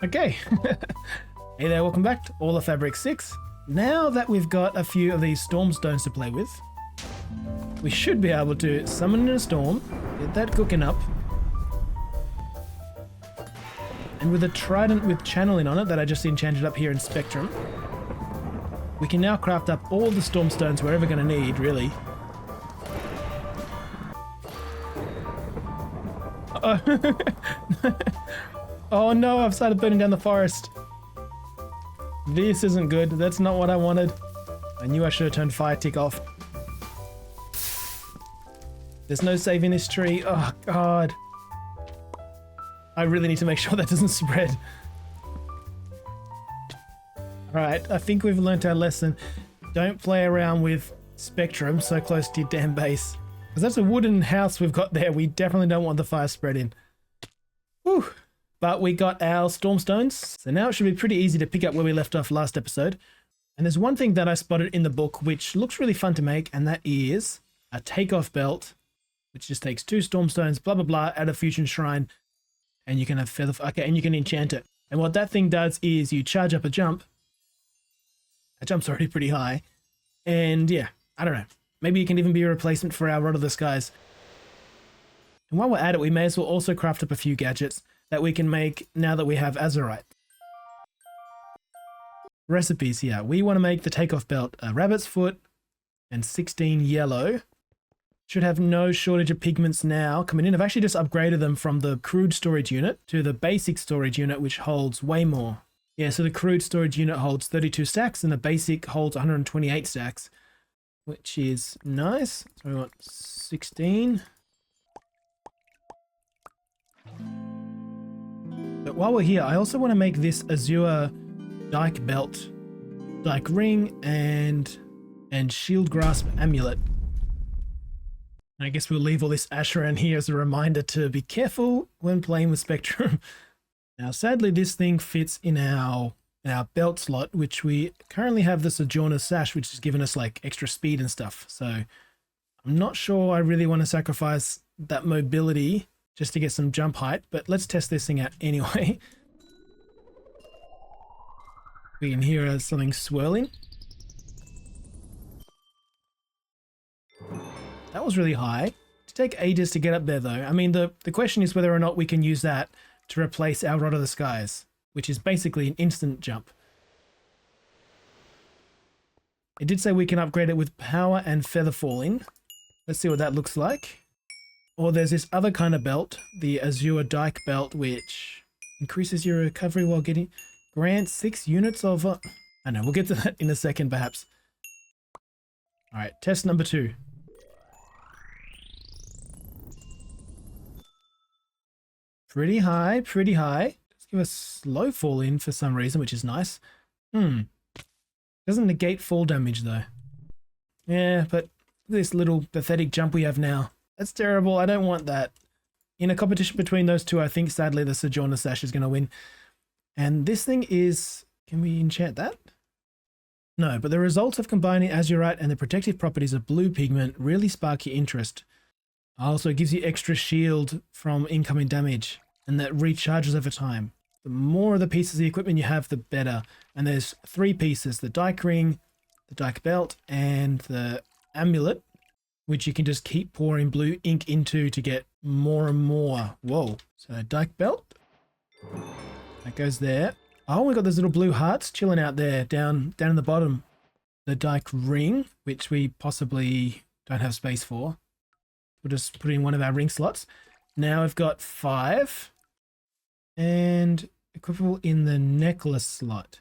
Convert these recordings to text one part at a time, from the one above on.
Okay. Hey there, welcome back to All the Fabric 6. Now that we've got a few of these storm stones to play with, we should be able to summon in a storm, get that cooking up, and with a trident with channeling on it that I just enchanted up here in Spectrum, we can now craft up all the storm stones we're ever going to need, really. Oh no, I've started burning down the forest. This isn't good. That's not what I wanted. I knew I should have turned fire tick off. There's no saving this tree. Oh god. I really need to make sure that doesn't spread. Alright, I think we've learnt our lesson. Don't play around with Spectrum so close to your damn base. Because that's a wooden house we've got there. We definitely don't want the fire spreading. Whew. But we got our Stormstones, so now it should be pretty easy to pick up where we left off last episode. And there's one thing that I spotted in the book which looks really fun to make, and that is a takeoff belt, which just takes 2 Stormstones, blah blah blah, at a fusion shrine, and you can have feather. Okay, and you can enchant it. And what that thing does is you charge up a jump. That jump's already pretty high, and yeah, I don't know. Maybe it can even be a replacement for our Rod of the Skies. And while we're at it, we may as well also craft up a few gadgets that we can make now that we have Azurite. Recipes here. We want to make the takeoff belt a rabbit's foot and 16 yellow. Should have no shortage of pigments now coming in. I've actually just upgraded them from the crude storage unit to the basic storage unit, which holds way more. Yeah, so the crude storage unit holds 32 stacks and the basic holds 128 stacks, which is nice. So we want 16. But while we're here, I also want to make this Azure Dike belt, Dike ring, and shield grasp amulet. And I guess we'll leave all this ash around here as a reminder to be careful when playing with Spectrum. Now, sadly, this thing fits in our belt slot, which we currently have the Sojourner Sash, which has given us like extra speed and stuff. So I'm not sure I really want to sacrifice that mobility just to get some jump height, but let's test this thing out anyway. We can hear something swirling. That was really high. To take ages to get up there though. I mean, the question is whether or not we can use that to replace our Rod of the Skies, which is basically an instant jump. It did say we can upgrade it with power and feather falling. Let's see what that looks like. Or there's this other kind of belt, the Azure Dike belt, which increases your recovery while getting, grants 6 units of, I know, we'll get to that in a second perhaps. All right, test number 2. Pretty high, pretty high. Let's give a slow fall in for some reason, which is nice. Doesn't negate fall damage though. Yeah, but this little pathetic jump we have now. That's terrible. I don't want that. In a competition between those two, I think sadly the Sojourner Sash is going to win. And this thing is... Can we enchant that? No, but the results of combining Azurite and the protective properties of blue pigment really spark your interest. Also, it gives you extra shield from incoming damage, and that recharges over time. The more of the pieces of the equipment you have, the better. And there's 3 pieces, the Dike ring, the Dike belt, and the amulet, which you can just keep pouring blue ink into to get more and more. Whoa. So Dike belt. That goes there. Oh, we got those little blue hearts chilling out there down in the bottom. The Dike ring, which we possibly don't have space for. We'll just put it in one of our ring slots. Now we've got 5. And equipable in the necklace slot,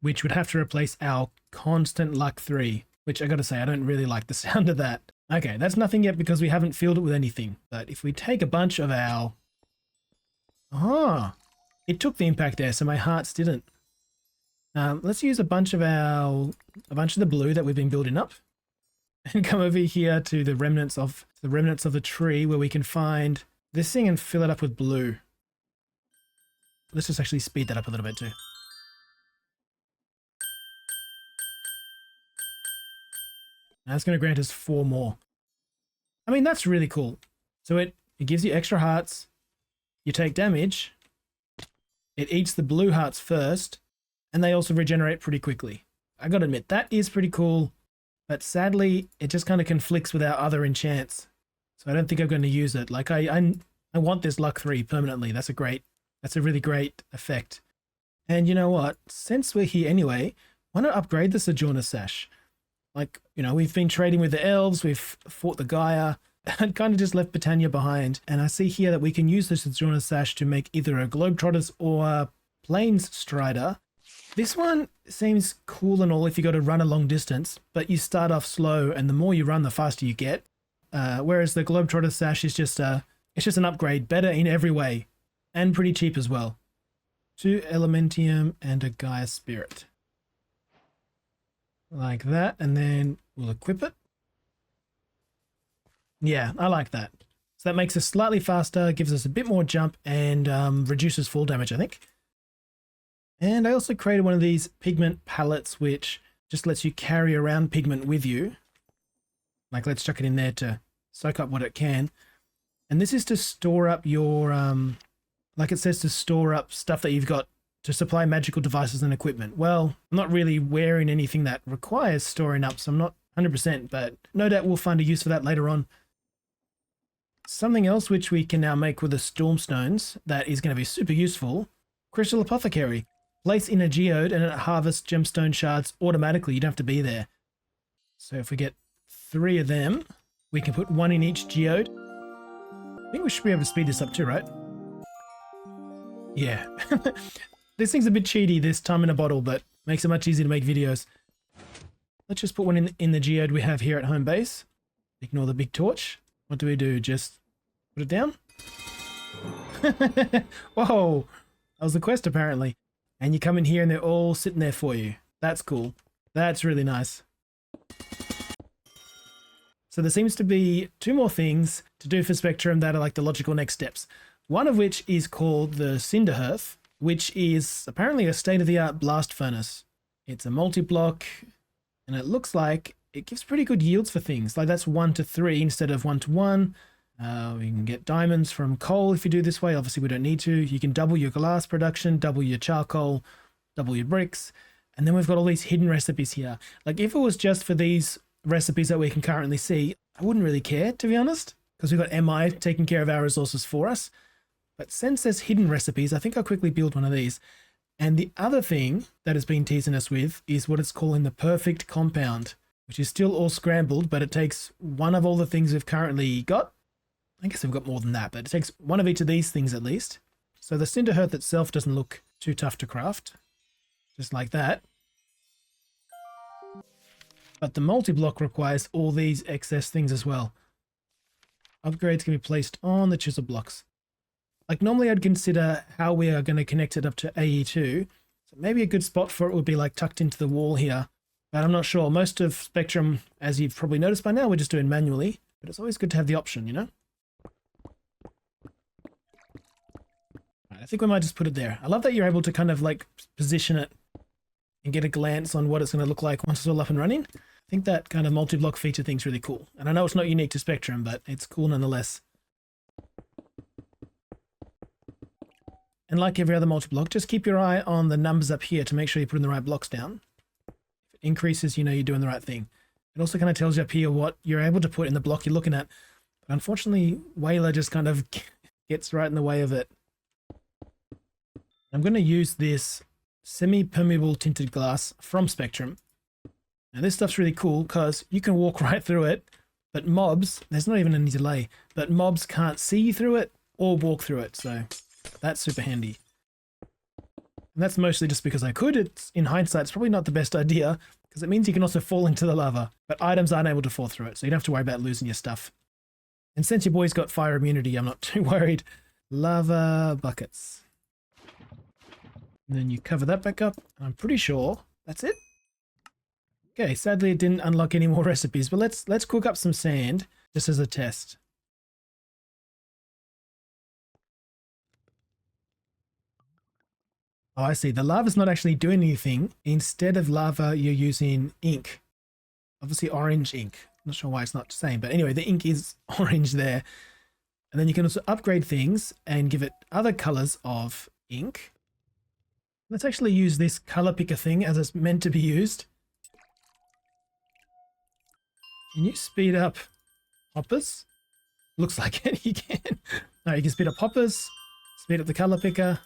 which would have to replace our constant luck 3. Which I gotta say, I don't really like the sound of that. Okay, that's nothing yet because we haven't filled it with anything. But if we take a bunch of our... Oh, it took the impact there, so my hearts didn't. Let's use a bunch of the blue that we've been building up. And come over here to the remnants of the tree where we can find this thing and fill it up with blue. Let's just actually speed that up a little bit too. That's going to grant us 4 more. I mean, that's really cool. So it gives you extra hearts. You take damage. it eats the blue hearts first, and they also regenerate pretty quickly. I gotta admit, that is pretty cool, but sadly, it just kind of conflicts with our other enchants. So I don't think I'm going to use it. Like, I want this luck 3 permanently. That's a really great effect. And you know what? Since we're here anyway, why not upgrade the Sojourner Sash? Like, you know, we've been trading with the elves, we've fought the Gaia, and kind of just left Britannia behind. And I see here that we can use the Sojourner Sash to make either a Globetrotters or a Plains Strider. This one seems cool and all if you got to run a long distance, but you start off slow, and the more you run, the faster you get. Whereas the Globetrotter Sash is just it's just an upgrade, better in every way, and pretty cheap as well. 2 Elementium and a Gaia Spirit. Like that, and then we'll equip it. Yeah, I like that. So that makes us slightly faster, gives us a bit more jump, and reduces fall damage, I think. And I also created one of these pigment pallets, which just lets you carry around pigment with you. Like, let's chuck it in there to soak up what it can. And this is to store up your, like it says, to store up stuff that you've got to supply magical devices and equipment. Well, I'm not really wearing anything that requires storing up, so I'm not 100%, but no doubt we'll find a use for that later on. Something else which we can now make with the Stormstones that is going to be super useful, Crystal Apothecary. Place in a geode and it harvests gemstone shards automatically. You don't have to be there. So if we get 3 of them, we can put 1 in each geode. I think we should be able to speed this up too, right? Yeah. This thing's a bit cheaty, this time in a bottle, but makes it much easier to make videos. Let's just put 1 in the geode we have here at home base. Ignore the big torch. What do? Just put it down? Whoa! That was the quest apparently. And you come in here and they're all sitting there for you. That's cool. That's really nice. So there seems to be 2 more things to do for Spectrum that are like the logical next steps. One of which is called the Cinderhearth, which is apparently a state-of-the-art blast furnace. It's a multi-block, and it looks like it gives pretty good yields for things. Like that's 1 to 3 instead of 1 to 1. We can get diamonds from coal if you do this way. Obviously, we don't need to. You can double your glass production, double your charcoal, double your bricks. And then we've got all these hidden recipes here. Like if it was just for these recipes that we can currently see, I wouldn't really care, to be honest, because we've got MI taking care of our resources for us. But since there's hidden recipes, I think I'll quickly build one of these. And the other thing that has been teasing us with is what it's calling the perfect compound, which is still all scrambled, but it takes 1 of all the things we've currently got. I guess we've got more than that, but it takes 1 of each of these things at least. So the Cinderhearth itself doesn't look too tough to craft. Just like that. But the multi-block requires all these excess things as well. Upgrades can be placed on the chisel blocks. Like normally I'd consider how we are going to connect it up to AE2. So maybe a good spot for it would be like tucked into the wall here. But I'm not sure. Most of Spectrum, as you've probably noticed by now, we're just doing manually. But it's always good to have the option, you know? I think we might just put it there. I love that you're able to kind of like position it and get a glance on what it's going to look like once it's all up and running. I think that kind of multi-block feature thing's really cool. And I know it's not unique to Spectrum, but it's cool nonetheless. And like every other multi-block, just keep your eye on the numbers up here to make sure you're putting the right blocks down. If it increases, you know you're doing the right thing. It also kind of tells you up here what you're able to put in the block you're looking at. But unfortunately, Whaler just kind of gets right in the way of it. I'm going to use this semi-permeable tinted glass from Spectrum. Now this stuff's really cool because you can walk right through it, but mobs, there's not even any delay, but mobs can't see through it or walk through it, so that's super handy. And that's mostly just because I could. It's, in hindsight, it's probably not the best idea because it means you can also fall into the lava, but items aren't able to fall through it, so you don't have to worry about losing your stuff. And since your boy's got fire immunity, I'm not too worried. Lava buckets. And then you cover that back up. And I'm pretty sure that's it. Okay, sadly it didn't unlock any more recipes, but let's cook up some sand just as a test. Oh, I see. The lava's not actually doing anything. Instead of lava, you're using ink. Obviously orange ink. Not sure why it's not the same, but anyway, the ink is orange there. And then you can also upgrade things and give it other colors of ink. Let's actually use this color picker thing as it's meant to be used. Can you speed up hoppers? Looks like it, you can. No, you can speed up hoppers, speed up the color picker.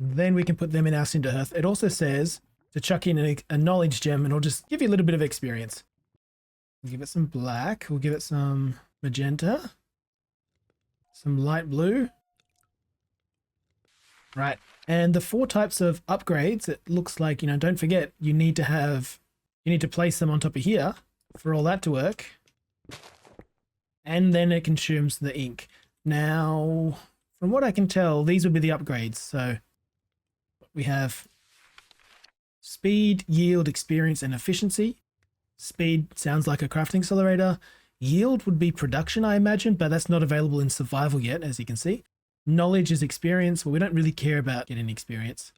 Then we can put them in our Cinderhearth. It also says to chuck in a knowledge gem and it'll just give you a little bit of experience. We'll give it some black. We'll give it some magenta. Some light blue. Right. And the 4 types of upgrades, it looks like, don't forget, you need to place them on top of here for all that to work. And then it consumes the ink. Now, from what I can tell, these would be the upgrades. So we have speed, yield, experience, and efficiency. Speed sounds like a crafting accelerator. Yield would be production, I imagine, but that's not available in survival yet, as you can see. Knowledge is experience. Well, we don't really care about getting experience.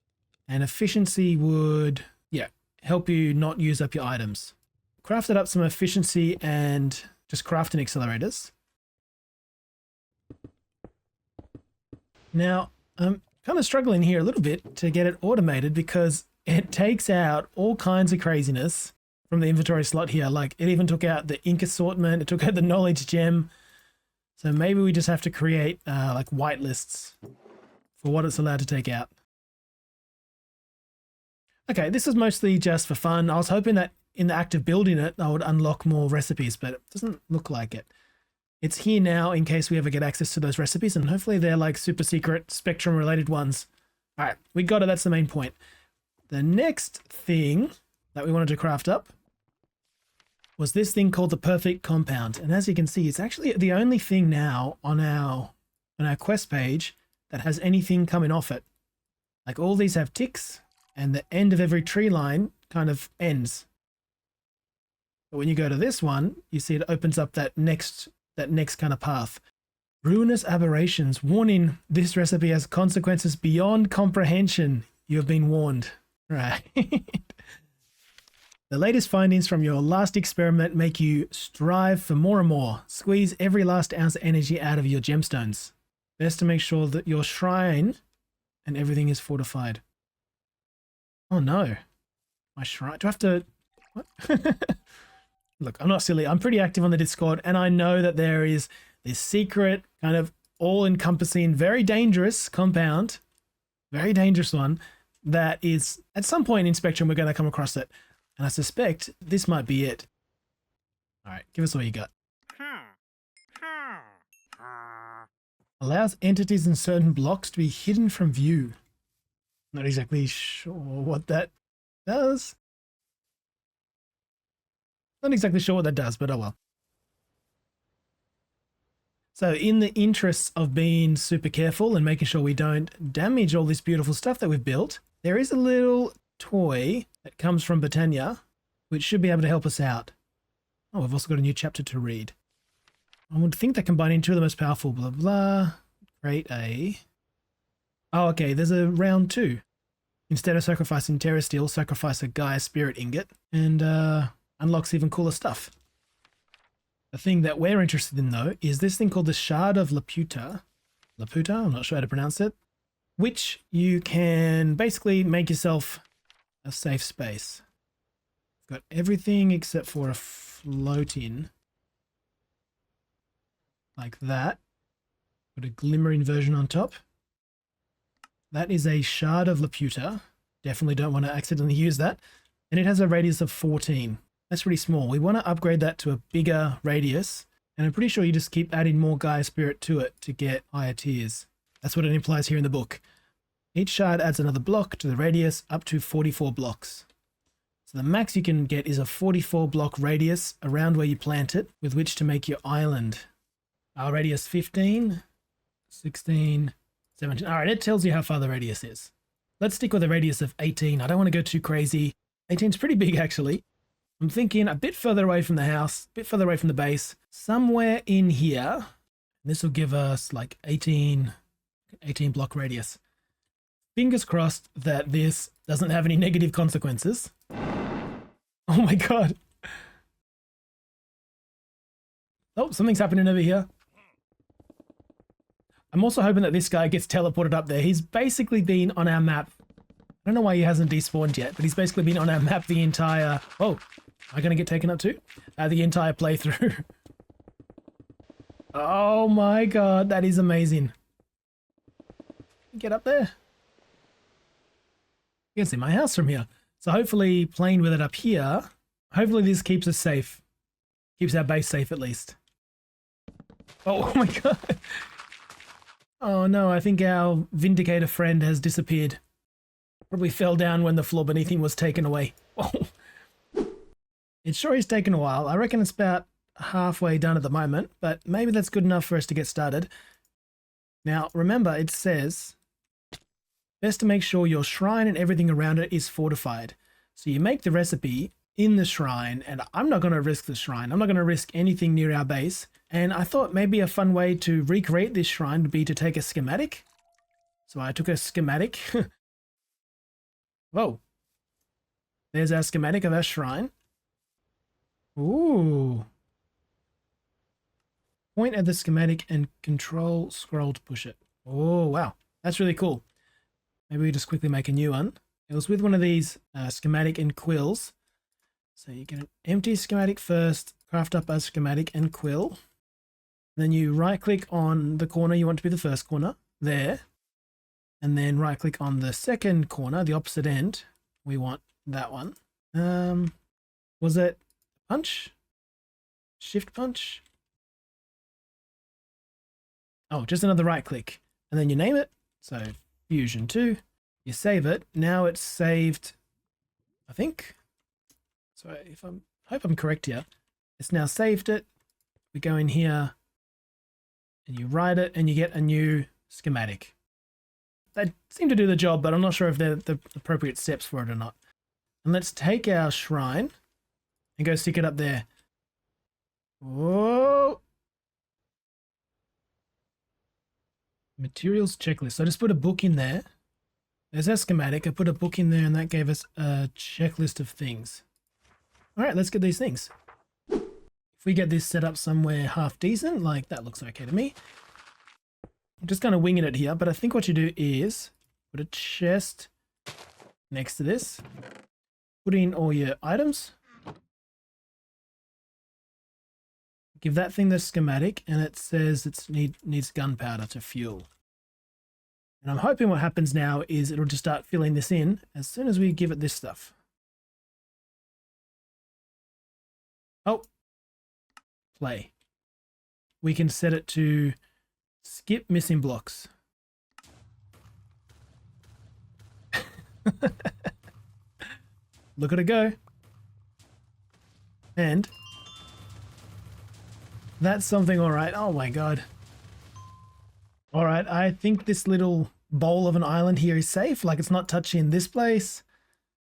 And efficiency would, help you not use up your items. Crafted up some efficiency and just crafting accelerators. Now, I'm kind of struggling here a little bit to get it automated because it takes out all kinds of craziness from the inventory slot here. Like it even took out the ink assortment. It took out the knowledge gem. So maybe we just have to create like white lists for what it's allowed to take out. Okay, this is mostly just for fun. I was hoping that in the act of building it, I would unlock more recipes, but it doesn't look like it. It's here now in case we ever get access to those recipes, and hopefully they're like super secret Spectrum related ones. All right, we got it. That's the main point. The next thing that we wanted to craft up was this thing called the perfect compound. And as you can see, it's actually the only thing now on our quest page that has anything coming off it. Like all these have ticks and the end of every tree line kind of ends. But when you go to this one, you see it opens up that next kind of path. Ruinous aberrations. Warning, this recipe has consequences beyond comprehension. You have been warned. Right. The latest findings from your last experiment make you strive for more and more. Squeeze every last ounce of energy out of your gemstones. Best to make sure that your shrine and everything is fortified. Oh no. My shrine. Do I have to... What? Look, I'm not silly. I'm pretty active on the Discord, and I know that there is this secret, kind of all-encompassing, very dangerous compound, very dangerous one, that is, at some point in Spectrum, we're going to come across it. And I suspect this might be it. All right, give us what you got. Allows entities in certain blocks to be hidden from view. Not exactly sure what that does. Not exactly sure what that does, but oh well. So in the interests of being super careful and making sure we don't damage all this beautiful stuff that we've built, there is a little toy that comes from Britannia, which should be able to help us out. Oh, we've also got a new chapter to read. I would think that combining two of the most powerful, blah, blah. Create a... Oh, okay, there's a round 2. Instead of sacrificing Terra Steel, sacrifice a Gaia Spirit Ingot, and unlocks even cooler stuff. The thing that we're interested in, though, is this thing called the Shard of Laputa. Laputa, I'm not sure how to pronounce it. Which you can basically make yourself a safe space. Got everything except for a floating. Like that. Got a glimmering version on top. That is a Shard of Laputa. Definitely don't want to accidentally use that. And it has a radius of 14. That's pretty small. We want to upgrade that to a bigger radius. And I'm pretty sure you just keep adding more Gaia Spirit to it to get higher tiers. That's what it implies here in the book. Each shard adds another block to the radius up to 44 blocks. So the max you can get is a 44 block radius around where you plant it with which to make your island. Our radius 15, 16, 17. All right, it tells you how far the radius is. Let's stick with a radius of 18. I don't want to go too crazy. 18 is pretty big, actually. I'm thinking a bit further away from the house, a bit further away from the base, somewhere in here. This will give us like 18 block radius. Fingers crossed that this doesn't have any negative consequences. Oh my god. Oh, something's happening over here. I'm also hoping that this guy gets teleported up there. He's basically been on our map. I don't know why he hasn't despawned yet, but he's basically been on our map the entire... Oh, am I going to get taken up too? The entire playthrough. Oh my god, that is amazing. Get up there. You can see my house from here. So hopefully playing with it up here, hopefully this keeps us safe. Keeps our base safe at least. Oh my god. Oh no, I think our Vindicator friend has disappeared. Probably fell down when the floor beneath him was taken away. Oh. It sure is taken a while. I reckon it's about halfway done at the moment, but maybe that's good enough for us to get started. Now, remember, it says, best to make sure your shrine and everything around it is fortified. So you make the recipe in the shrine, and I'm not going to risk the shrine. I'm not going to risk anything near our base. And I thought maybe a fun way to recreate this shrine would be to take a schematic. So I took a schematic. Whoa. There's our schematic of our shrine. Ooh. Point at the schematic and control scroll to push it. Oh, wow. That's really cool. Maybe we just quickly make a new one. It was with one of these schematic and quills. So you get an empty schematic first, craft up a schematic and quill. Then you right click on the corner you want to be the first corner, there. And then right click on the second corner, the opposite end. We want that one. Was it punch? Shift punch? Oh, just another right click. And then you name it. So Fusion 2. You save it. Now it's saved, I think. So if hope I'm correct here. It's now saved it. We go in here and you write it and you get a new schematic. They seem to do the job, but I'm not sure if they're the appropriate steps for it or not. And let's take our shrine and go stick it up there. Whoa! Materials checklist. So I just put a book in there. There's our schematic. I put a book in there and that gave us a checklist of things. All right, let's get these things. If we get this set up somewhere half decent, like that looks okay to me. I'm just kind of winging it here, but I think what you do is put a chest next to this. Put in all your items. Give that thing the schematic, and it says it needs gunpowder to fuel. And I'm hoping what happens now is it'll just start filling this in as soon as we give it this stuff. Oh, play. We can set it to skip missing blocks. Look at it go. And that's something, all right. Oh my god. All right, I think this little bowl of an island here is safe. Like, it's not touching this place.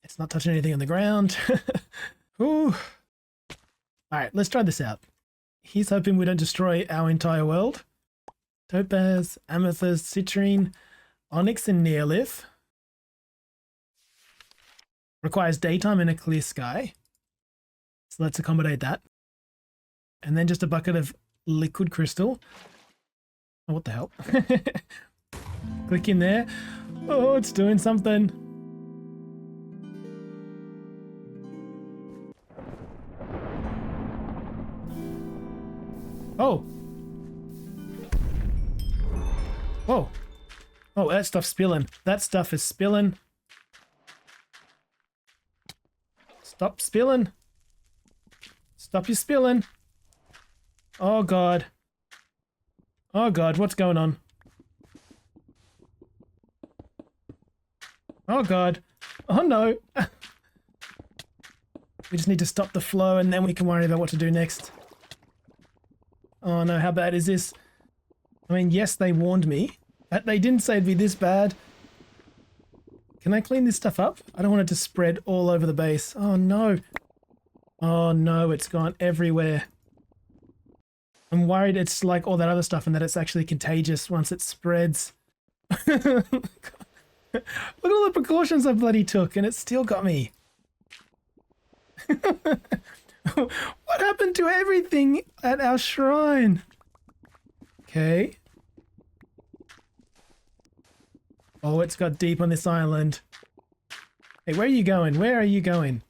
It's not touching anything on the ground. Ooh. All right, let's try this out. He's hoping we don't destroy our entire world. Topaz, amethyst, citrine, onyx, and neolith. Requires daytime and a clear sky. So let's accommodate that. And then just a bucket of liquid crystal. Oh, what the hell? Click in there. Oh, it's doing something. Oh. Whoa. Oh, that stuff's spilling. That stuff is spilling. Stop spilling. Stop your spilling. Oh, God. Oh, God, what's going on? Oh, God. Oh, no. We just need to stop the flow and then we can worry about what to do next. Oh, no, how bad is this? I mean, yes, they warned me. But they didn't say it'd be this bad. Can I clean this stuff up? I don't want it to spread all over the base. Oh, no. Oh, no, it's gone everywhere. I'm worried it's like all that other stuff and that it's actually contagious once it spreads. Look at all the precautions I bloody took and it still got me. What happened to everything at our shrine? Okay. Oh, it's got deep on this island. Hey, where are you going? Where are you going?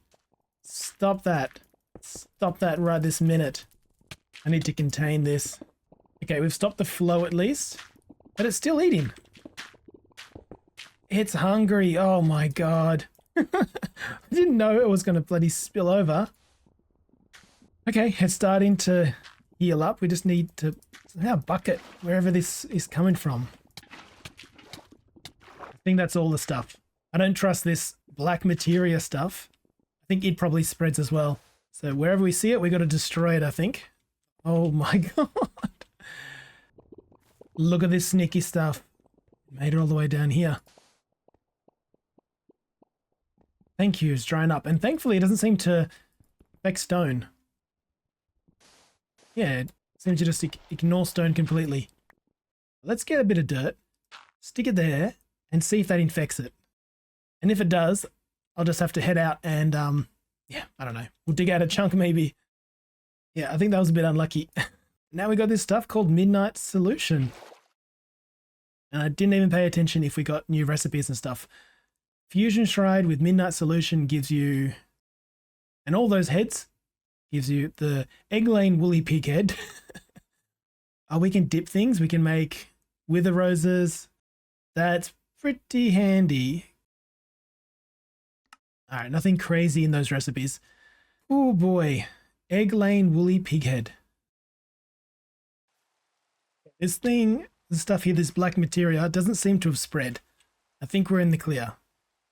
Stop that. Stop that right this minute. I need to contain this. Okay, we've stopped the flow at least. But it's still eating. It's hungry. Oh my god. I didn't know it was going to bloody spill over. Okay, it's starting to heal up. We just need to somehow bucket wherever this is coming from. I think that's all the stuff. I don't trust this black materia stuff. I think it probably spreads as well. So wherever we see it, we got to destroy it, I think. Oh my god. Look at this sneaky stuff. Made it all the way down here. Thank you, it's drying up. And thankfully it doesn't seem to affect stone. Yeah, it seems to just ignore stone completely. Let's get a bit of dirt, stick it there, and see if that infects it. And if it does, I'll just have to head out and, yeah, I don't know. We'll dig out a chunk maybe. Yeah, I think that was a bit unlucky. Now we got this stuff called Midnight Solution. And I didn't even pay attention if we got new recipes and stuff. Fusion Shroud with Midnight Solution gives you, and all those heads, gives you the Egg Lane Woolly Pig head. Oh, we can dip things. We can make Wither Roses. That's pretty handy. All right, nothing crazy in those recipes. Oh boy, Egg Lane Woolly Pig head. This thing, the stuff here, this black materia, doesn't seem to have spread. I think we're in the clear.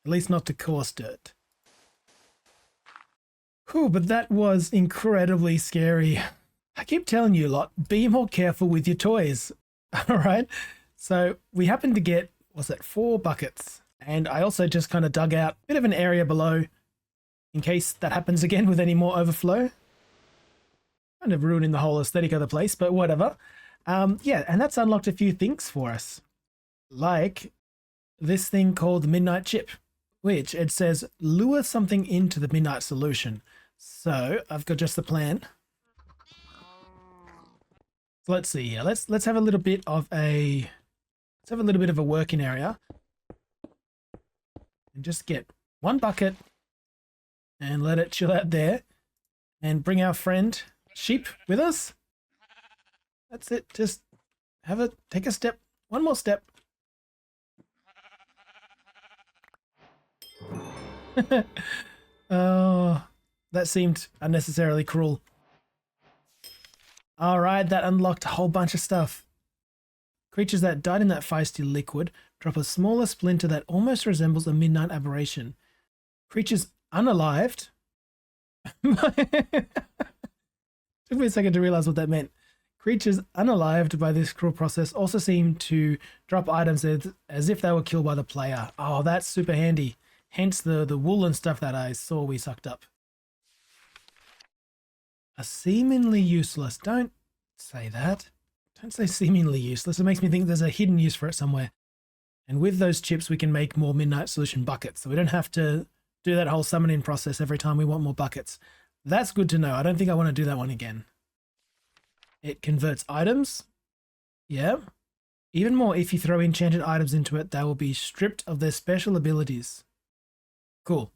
At least not to coarse dirt. Whew, but that was incredibly scary. I keep telling you a lot, be more careful with your toys. All right. So we happened to get, what's that, 4 buckets. And I also just kind of dug out a bit of an area below in case that happens again with any more overflow. Kind of ruining the whole aesthetic of the place, but whatever. Yeah, and that's unlocked a few things for us. Like this thing called the Midnight Chip, which it says lure something into the Midnight Solution. So I've got just the plan. So let's see here. Let's have a little bit of a working area. And just get 1 bucket and let it chill out there. And bring our friend Sheep with us. That's it. Just take a step. 1 more step. Oh, that seemed unnecessarily cruel. All right, that unlocked a whole bunch of stuff. Creatures that died in that feisty liquid drop a smaller splinter that almost resembles a midnight aberration. Creatures unalived. Took me a second to realize what that meant. Creatures unalived by this cruel process also seem to drop items as if they were killed by the player. Oh, that's super handy. Hence the wool and stuff that I saw we sucked up. A seemingly useless. Don't say that. Don't say seemingly useless. It makes me think there's a hidden use for it somewhere. And with those chips, we can make more Midnight Solution buckets. So we don't have to do that whole summoning process every time we want more buckets. That's good to know. I don't think I want to do that one again. It converts items. Yeah. Even more, if you throw enchanted items into it, they will be stripped of their special abilities. Cool.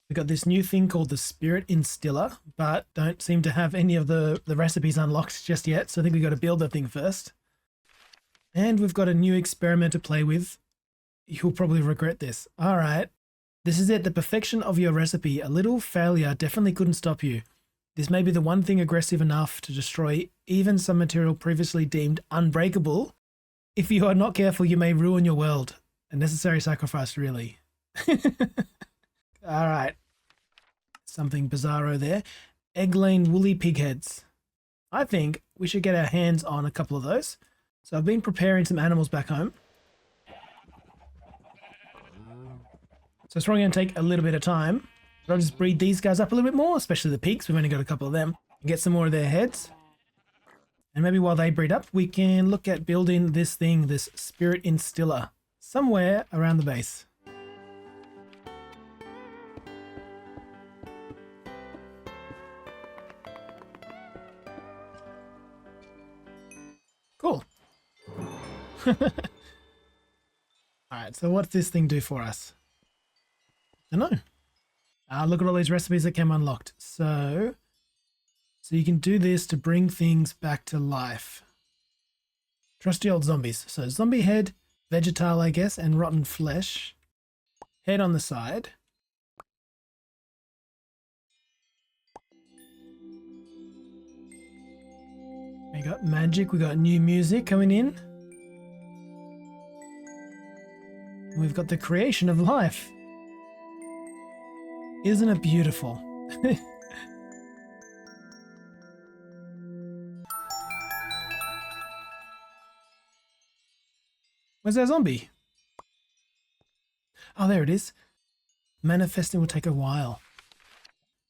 We got this new thing called the Spirit Instiller, but don't seem to have any of the recipes unlocked just yet, so I think we got to build the thing first. And we've got a new experiment to play with. You'll probably regret this. All right. This is it, the perfection of your recipe. A little failure definitely couldn't stop you. This may be the one thing aggressive enough to destroy even some material previously deemed unbreakable. If you are not careful, you may ruin your world. A necessary sacrifice, really. All right. Something bizarro there. Egg Lane Woolly Pig heads. I think we should get our hands on a couple of those. So I've been preparing some animals back home. So it's probably going to take a little bit of time. But I'll just breed these guys up a little bit more, especially the pigs. We've only got a couple of them. Get some more of their heads. And maybe while they breed up, we can look at building this thing, this Spirit Instiller, somewhere around the base. Cool. All right, so what's this thing do for us? I don't know. Look at all these recipes that came unlocked. So you can do this to bring things back to life. Trusty old zombies. So zombie head, vegetal, I guess, and rotten flesh. Head on the side. We got magic, we got new music coming in. We've got the creation of life. Isn't it beautiful? Where's that zombie? Oh, there it is. Manifesting will take a while.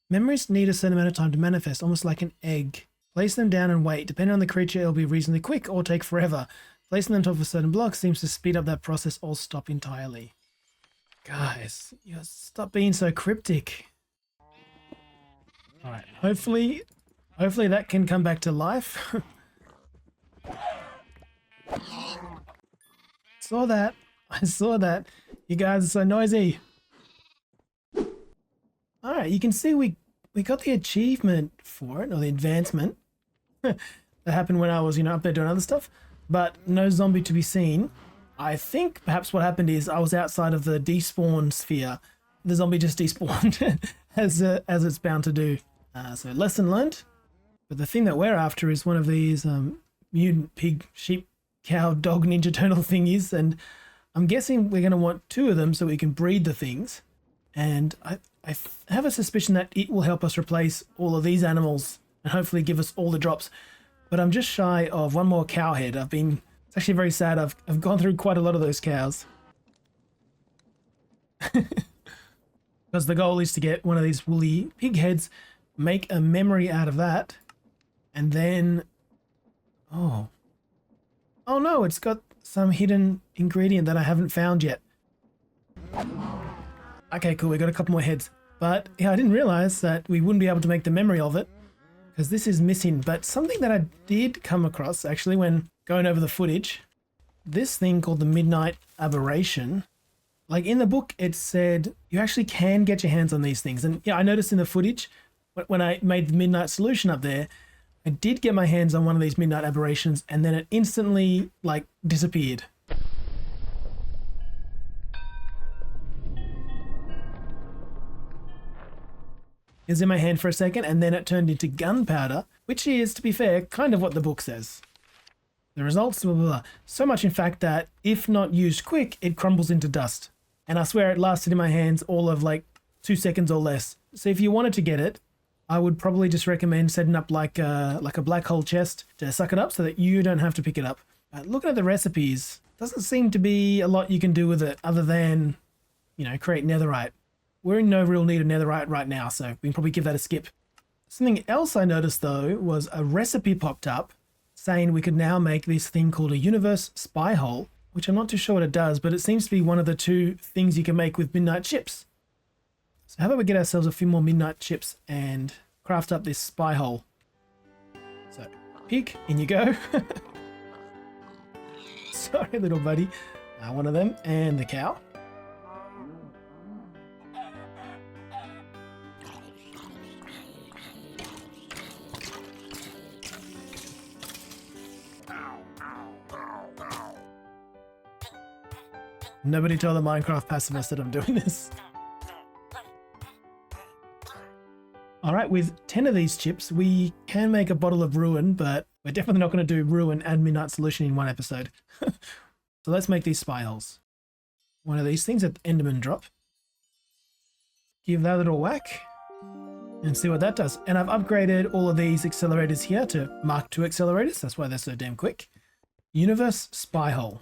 Memories need a certain amount of time to manifest, almost like an egg. Place them down and wait. Depending on the creature, it'll be reasonably quick or take forever. Placing them on top of a certain block seems to speed up that process or stop entirely. Guys, you gotta stop being so cryptic. Alright, hopefully that can come back to life. Saw that. I saw that. You guys are so noisy. Alright, you can see we got the achievement for it, or the advancement. That happened when I was, up there doing other stuff. But no zombie to be seen. I think perhaps what happened is I was outside of the despawn sphere. The zombie just despawned, as it's bound to do. So lesson learned. But the thing that we're after is one of these mutant pig, sheep, cow, dog, ninja turtle thingies. And I'm guessing we're going to want 2 of them so we can breed the things. And I have a suspicion that it will help us replace all of these animals and hopefully give us all the drops. But I'm just shy of one more cow head. It's actually very sad. I've gone through quite a lot of those cows. Because the goal is to get one of these woolly pig heads, make a memory out of that, and then... Oh no, it's got some hidden ingredient that I haven't found yet. Okay, cool, we got a couple more heads. But yeah, I didn't realize that we wouldn't be able to make the memory of it, because this is missing. But something that I did come across, actually, when going over the footage, this thing called the Midnight Aberration, like in the book, it said you actually can get your hands on these things. And yeah, I noticed in the footage, when I made the Midnight Solution up there, I did get my hands on one of these Midnight Aberrations, and then it instantly, like, disappeared. It was in my hand for a second, and then it turned into gunpowder, which is, to be fair, kind of what the book says. The results, blah, blah, blah. So much, in fact, that if not used quick, it crumbles into dust. And I swear it lasted in my hands all of, like, 2 seconds or less. So if you wanted to get it, I would probably just recommend setting up like a black hole chest to suck it up so that you don't have to pick it up. Looking at the recipes, doesn't seem to be a lot you can do with it other than, create netherite. We're in no real need of netherite right now, so we can probably give that a skip. Something else I noticed, though, was a recipe popped up saying we could now make this thing called a universe Spyhole, which I'm not too sure what it does, but it seems to be one of the 2 things you can make with midnight chips. So how about we get ourselves a few more midnight chips and craft up this Spyhole. So, pig, in you go. Sorry, little buddy. One of them, and the cow. Nobody told the Minecraft pacifist that I'm doing this. Alright, with 10 of these chips, we can make a bottle of Ruin, but we're definitely not going to do Ruin and Midnight Solution in one episode. So let's make these Spyholes. One of these things at the Enderman drop. Give that a little whack. And see what that does. And I've upgraded all of these accelerators here to Mark II accelerators. That's why they're so damn quick. Universe Spyhole.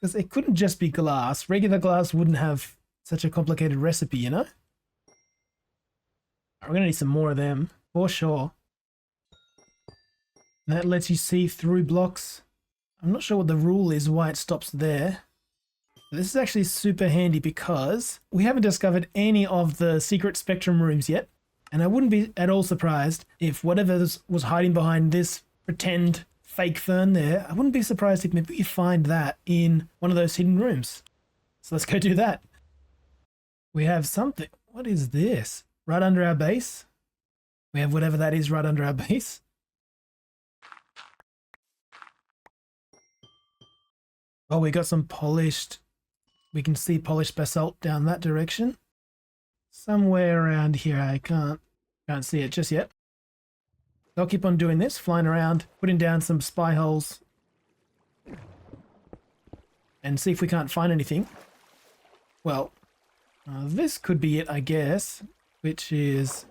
Because it couldn't just be glass. Regular glass wouldn't have such a complicated recipe, you know? We're going to need some more of them, for sure. That lets you see through blocks. I'm not sure what the rule is, why it stops there. This is actually super handy because we haven't discovered any of the secret spectrum rooms yet. And I wouldn't be at all surprised if whatever was hiding behind this pretend fake fern there. I wouldn't be surprised if maybe you find that in one of those hidden rooms. So let's go do that. We have something. What is this? Right under our base? We have whatever that is right under our base. Oh, we got some polished. We can see polished basalt down that direction. Somewhere around here. I can't see it just yet. I'll keep on doing this, flying around, putting down some spy holes, and see if we can't find anything. Well, this could be it, I guess, which is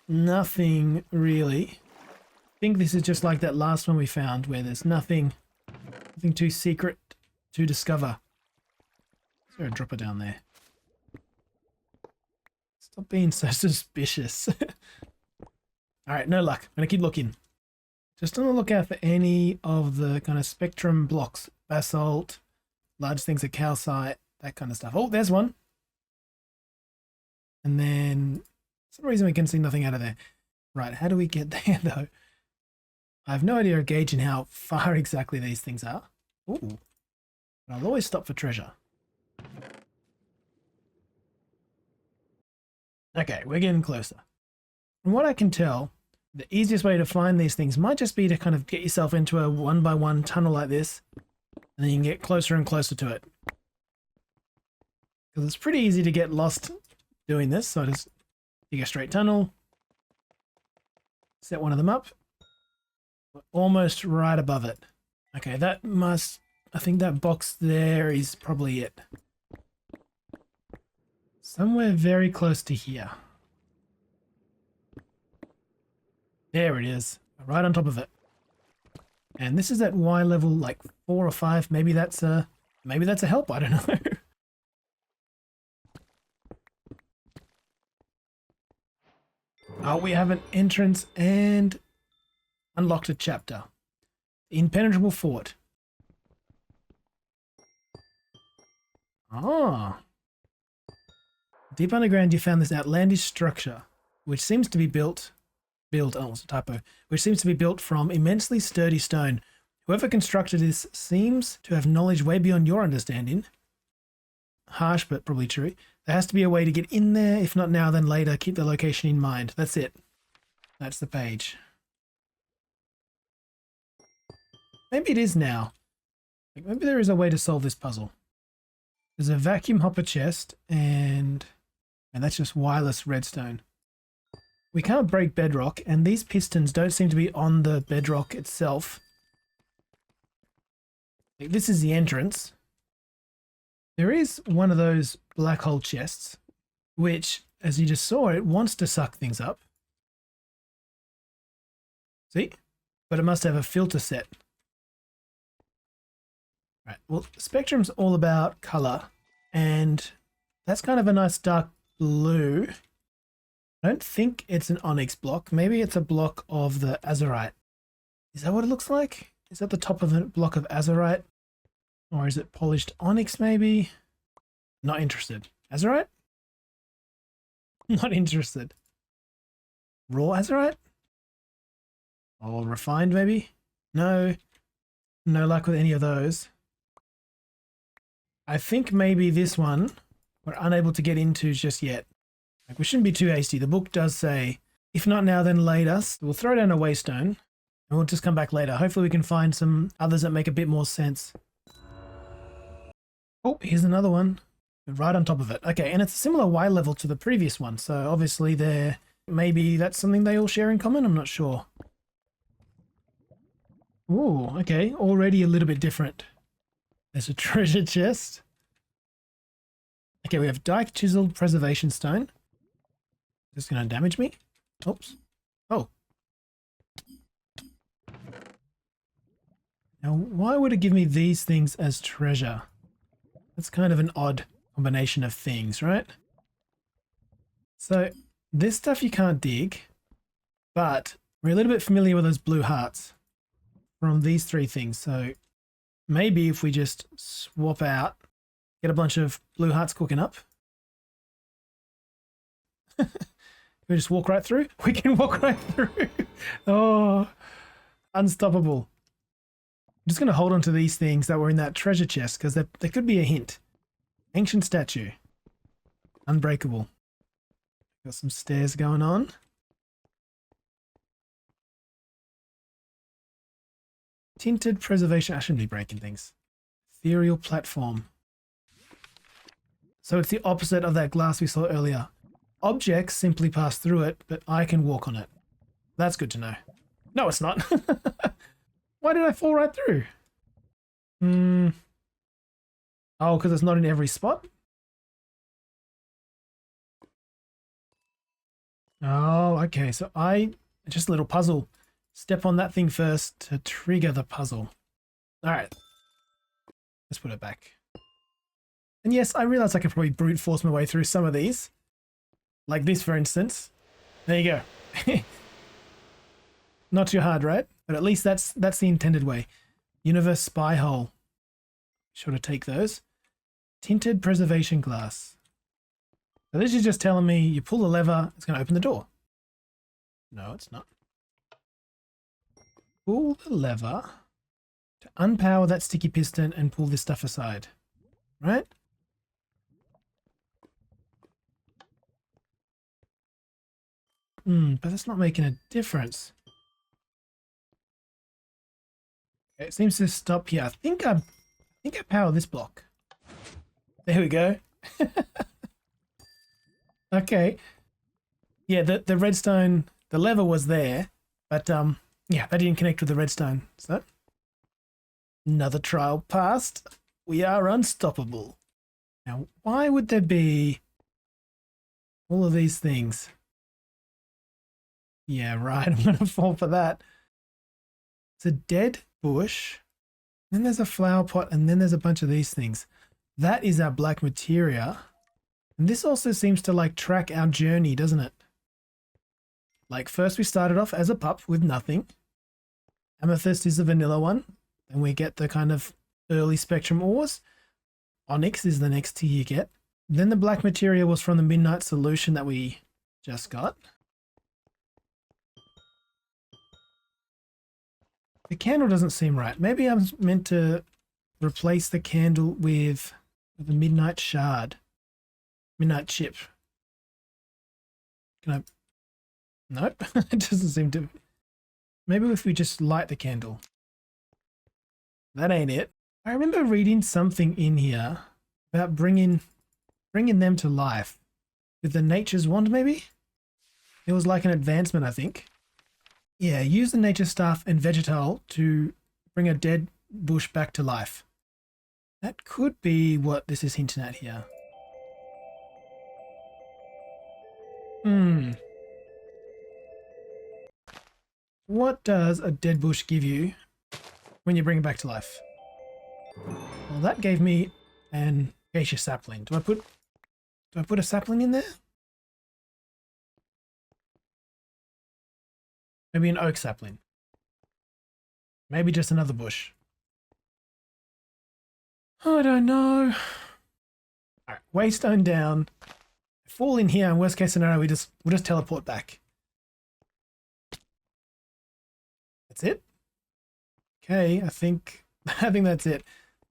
nothing really. I think this is just like that last one we found, where there's nothing too secret to discover. Is there a dropper down there? Stop being so suspicious. Alright, no luck. I'm going to keep looking. Just on the lookout for any of the kind of spectrum blocks. Basalt, large things of calcite, that kind of stuff. Oh, there's one. And then, for some reason we can see nothing out of there. Right, how do we get there though? I have no idea of gauging how far exactly these things are. Ooh. But I'll always stop for treasure. Okay, we're getting closer. From what I can tell, the easiest way to find these things might just be to kind of get yourself into a one-by-one tunnel like this, and then you can get closer and closer to it. Because it's pretty easy to get lost doing this, so I just dig a straight tunnel, set one of them up, almost right above it. Okay, that must, I think that box there is probably it. Somewhere very close to here. There it is, right on top of it. And this is at Y level like 4 or 5. Maybe that's a help, I don't know. Oh, we have an entrance and unlocked a chapter. The Impenetrable Fort. Ah. Deep underground you found this outlandish structure, which seems to be built, oh, it's a typo, which seems to be built from immensely sturdy stone. Whoever constructed this seems to have knowledge way beyond your understanding. Harsh, but probably true. There has to be a way to get in there. If not now, then later. Keep the location in mind. That's it. That's the page. Maybe it is now. Like maybe there is a way to solve this puzzle. There's a vacuum hopper chest, and that's just wireless redstone. We can't break bedrock, and these pistons don't seem to be on the bedrock itself. Like, this is the entrance. There is one of those black hole chests, which, as you just saw, it wants to suck things up. See? But it must have a filter set. Right, well, Spectrum's all about color, and that's kind of a nice dark blue. I don't think it's an onyx block. Maybe it's a block of the azurite. Is that what it looks like? Is that the top of a block of azurite? Or is it polished onyx maybe? Not interested. Azurite? Not interested. Raw azurite? Or refined maybe? No. No luck with any of those. I think maybe this one we're unable to get into just yet. Like, we shouldn't be too hasty. The book does say, if not now, then later. We'll throw down a waystone and we'll just come back later. Hopefully we can find some others that make a bit more sense. Oh, here's another one. Right on top of it. Okay, and it's a similar Y level to the previous one. So obviously maybe that's something they all share in common. I'm not sure. Ooh, okay. Already a little bit different. There's a treasure chest. Okay, we have Dike Chiseled Preservation Stone. Is this going to damage me? Oops. Oh. Now, why would it give me these things as treasure? That's kind of an odd combination of things, right? So, this stuff you can't dig, but we're a little bit familiar with those blue hearts from these 3 things. So, maybe if we just swap out, get a bunch of blue hearts cooking up. We just walk right through? We can walk right through. Oh, Unstoppable. I'm just going to hold on to these things that were in that treasure chest because there could be a hint. Ancient statue. Unbreakable. Got some stairs going on. Tinted preservation. I shouldn't be breaking things. Ethereal platform. So it's the opposite of that glass we saw earlier. Objects simply pass through it, but I can walk on it. That's good to know. No, it's not. Why did I fall right through? Oh, because it's not in every spot? Oh, okay. So just a little puzzle. Step on that thing first to trigger the puzzle. All right. Let's put it back. And yes, I realize I can probably brute force my way through some of these. Like this, for instance. There you go. Not too hard, right? But at least that's the intended way. Universe Spyhole. Sure to take those. Tinted preservation glass. So this is just telling me you pull the lever, it's going to open the door. No, it's not. Pull the lever to unpower that sticky piston and pull this stuff aside. Right? But that's not making a difference. Okay, it seems to stop here. I think I power this block. There we go. Okay. Yeah, the redstone, the lever was there, but yeah, that didn't connect with the redstone. So another trial passed. We are unstoppable. Now, why would there be all of these things? Yeah, right. I'm going to fall for that. It's a dead bush. Then there's a flower pot, and then there's a bunch of these things. That is our black materia. And this also seems to like track our journey, doesn't it? Like first we started off as a pup with nothing. Amethyst is the vanilla one. Then we get the kind of early spectrum ores. Onyx is the next tier you get. Then the black materia was from the midnight solution that we just got. The candle doesn't seem right. Maybe I'm meant to replace the candle with the midnight shard. Midnight chip. Can I? Nope. It doesn't seem to. Maybe if we just light the candle. That ain't it. I remember reading something in here about bringing them to life. With the nature's wand, maybe? It was like an advancement, I think. Yeah, use the nature staff and vegetal to bring a dead bush back to life. That could be what this is hinting at here. What does a dead bush give you when you bring it back to life? Well, that gave me an acacia sapling. Do I put a sapling in there? Maybe an oak sapling. Maybe just another bush. I don't know. Alright, waystone down. Fall in here, and worst case scenario, we'll just teleport back. That's it? Okay, I think that's it.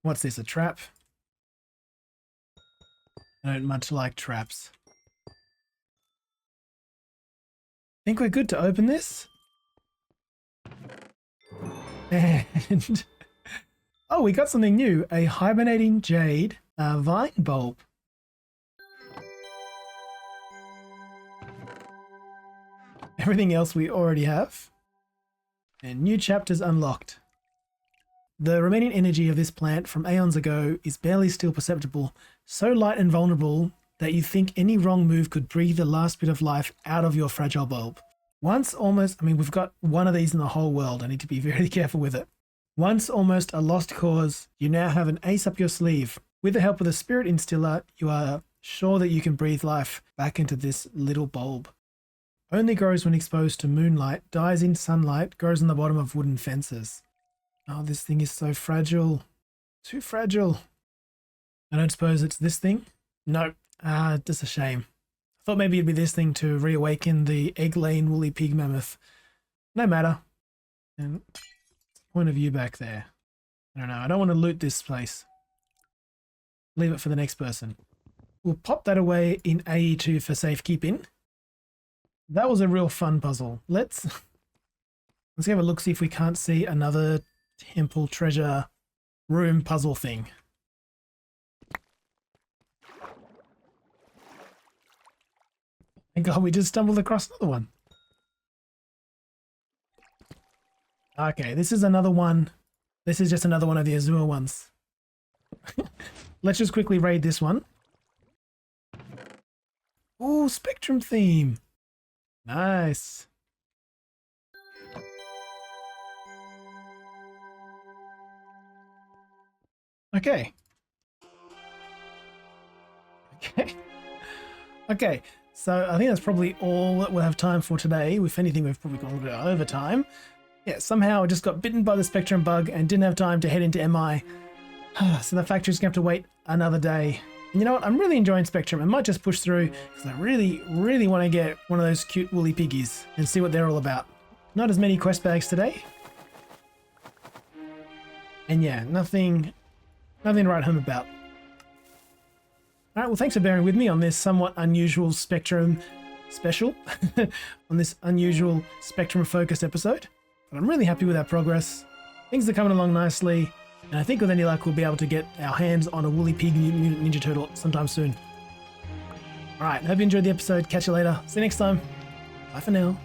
What's this, a trap? I don't much like traps. Think we're good to open this? And oh, we got something new. A hibernating jade vine bulb. Everything else we already have. And new chapters unlocked. The remaining energy of this plant from aeons ago is barely still perceptible, so light and vulnerable that you think any wrong move could breathe the last bit of life out of your fragile bulb. Once almost, we've got one of these in the whole world. I need to be very careful with it. Once almost a lost cause, you now have an ace up your sleeve. With the help of the spirit instiller, you are sure that you can breathe life back into this little bulb. Only grows when exposed to moonlight, dies in sunlight, grows on the bottom of wooden fences. Oh, this thing is so fragile. Too fragile. I don't suppose it's this thing? No. Just a shame. I thought maybe it'd be this thing to reawaken the egg-laying woolly pig mammoth. No matter. And point of view back there? I don't know. I don't want to loot this place. Leave it for the next person. We'll pop that away in AE2 for safekeeping. That was a real fun puzzle. Let's have a look, see if we can't see another temple treasure room puzzle thing. Thank God we just stumbled across another one. Okay, this is another one. This is just another one of the Azure ones. Let's just quickly raid this one. Ooh, Spectrum theme. Nice. Okay. Okay, so I think that's probably all that we'll have time for today. If anything, we've probably gone a little bit over time. Yeah, somehow I just got bitten by the Spectrum bug and didn't have time to head into MI. So the factory's gonna have to wait another day. And you know what? I'm really enjoying Spectrum. I might just push through because I really, really want to get one of those cute woolly piggies and see what they're all about. Not as many quest bags today. And yeah, nothing to write home about. All right, well, thanks for bearing with me on this somewhat unusual Spectrum special, on this unusual Spectrum-focused episode. But I'm really happy with our progress. Things are coming along nicely, and I think with any luck, we'll be able to get our hands on a woolly pig mutant ninja turtle sometime soon. All right, hope you enjoyed the episode. Catch you later. See you next time. Bye for now.